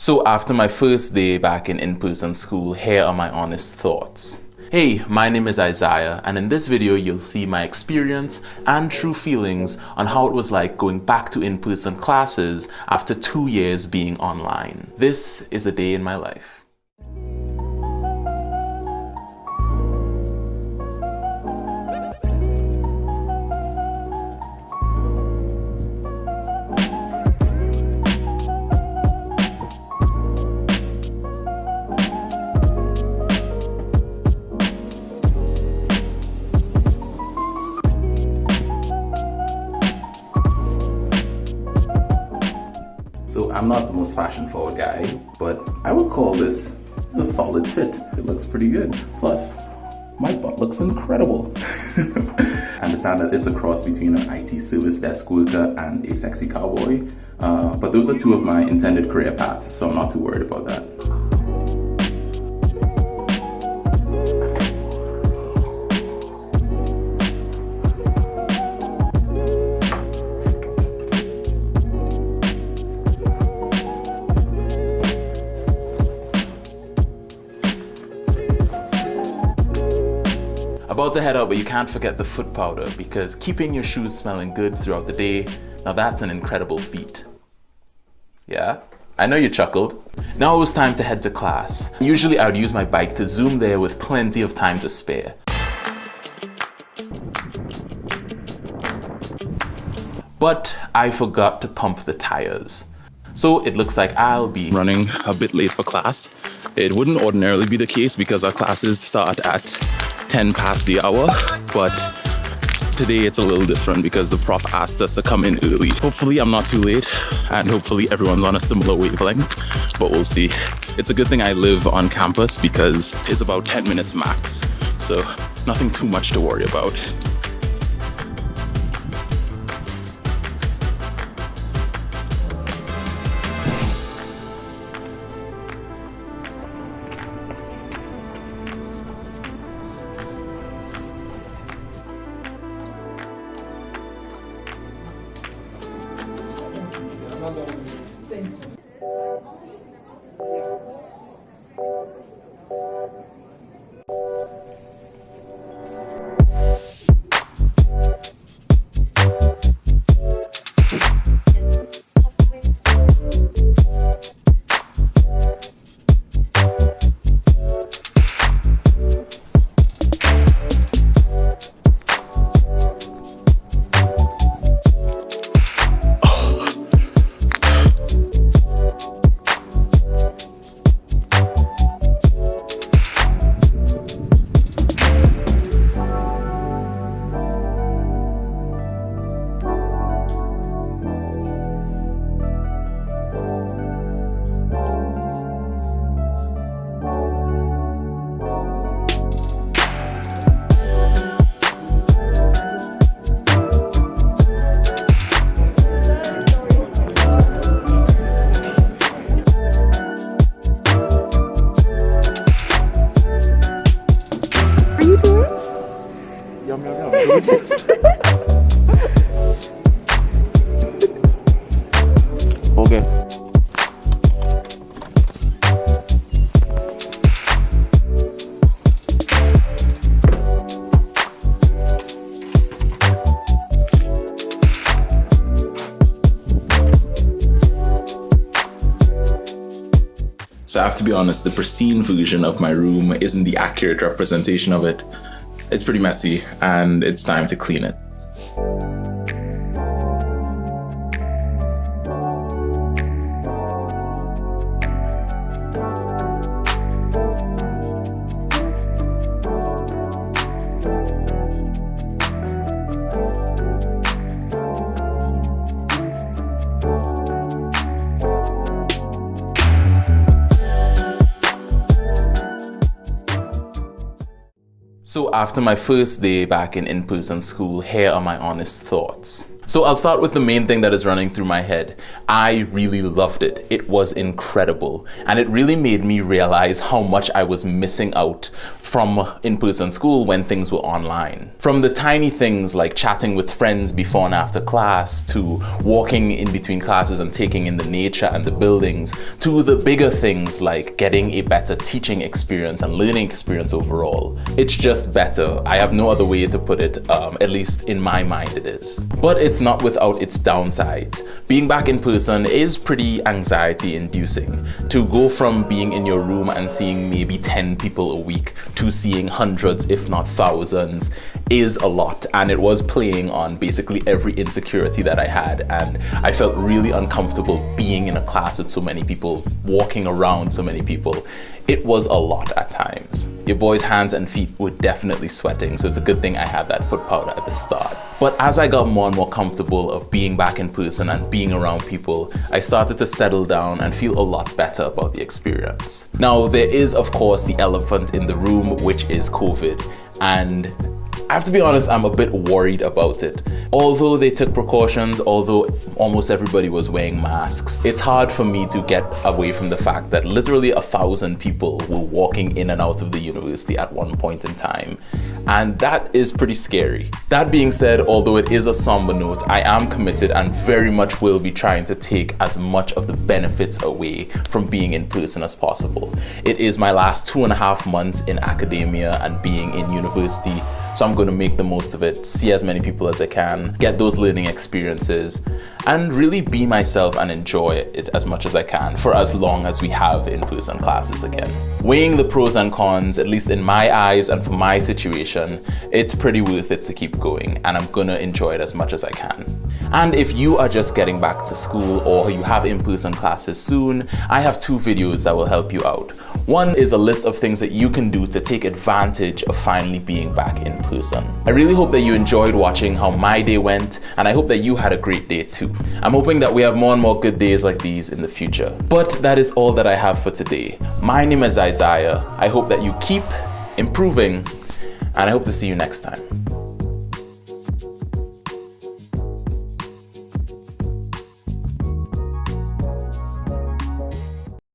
So after my first day back in in-person school, here are my honest thoughts. Hey, my name is Isaiah, and in this video you'll see my experience and true feelings on how it was like going back to in-person classes after 2 years being online. This is a day in my life. So I'm not the most fashion-forward guy, but I would call this a solid fit. It looks pretty good. Plus, my butt looks incredible. I understand that it's a cross between an IT service desk worker and a sexy cowboy, but those are two of my intended career paths, so I'm not too worried about that. About to head out, but you can't forget the foot powder, because keeping your shoes smelling good throughout the day, now that's an incredible feat. Yeah? I know you chuckled. Now it was time to head to class. Usually I would use my bike to zoom there with plenty of time to spare. But I forgot to pump the tires. So it looks like I'll be running a bit late for class. It wouldn't ordinarily be the case because our classes start at 10 past the hour, but today it's a little different because the prof asked us to come in early. Hopefully I'm not too late, and hopefully everyone's on a similar wavelength, but we'll see. It's a good thing I live on campus because it's about 10 minutes max, so nothing too much to worry about. okay. So I have to be honest, the pristine version of my room isn't the accurate representation of it. It's pretty messy, and it's time to clean it. So after my first day back in in-person school, here are my honest thoughts. So I'll start with the main thing that is running through my head. I really loved it. It was incredible. And it really made me realize how much I was missing out from in-person school when things were online. From the tiny things like chatting with friends before and after class, to walking in between classes and taking in the nature and the buildings, to the bigger things like getting a better teaching experience and learning experience overall. It's just better. I have no other way to put it, at least in my mind it is. But it's not without its downsides. Being back in person is pretty anxiety inducing. To go from being in your room and seeing maybe 10 people a week to seeing hundreds, if not thousands, is a lot. And it was playing on basically every insecurity that I had. And I felt really uncomfortable being in a class with so many people, walking around so many people. It was a lot at times. Your boy's hands and feet were definitely sweating, so it's a good thing I had that foot powder at the start. But as I got more and more comfortable of being back in person and being around people, I started to settle down and feel a lot better about the experience. Now, there is of course the elephant in the room, which is COVID. And I have to be honest, I'm a bit worried about it. Although they took precautions, although almost everybody was wearing masks, it's hard for me to get away from the fact that literally 1,000 people were walking in and out of the university at one point in time. And that is pretty scary. That being said, although it is a somber note, I am committed and very much will be trying to take as much of the benefits away from being in person as possible. It is my last 2.5 months in academia and being in university, so I'm going to make the most of it, see as many people as I can, get those learning experiences, and really be myself and enjoy it as much as I can for as long as we have in-person classes again. Weighing the pros and cons, at least in my eyes and for my situation, it's pretty worth it to keep going, and I'm gonna enjoy it as much as I can. And if you are just getting back to school or you have in-person classes soon, I have 2 videos that will help you out. One is a list of things that you can do to take advantage of finally being back in person. I really hope that you enjoyed watching how my day went, and I hope that you had a great day too. I'm hoping that we have more and more good days like these in the future. But that is all that I have for today. My name is Isaiah. I hope that you keep improving, and I hope to see you next time.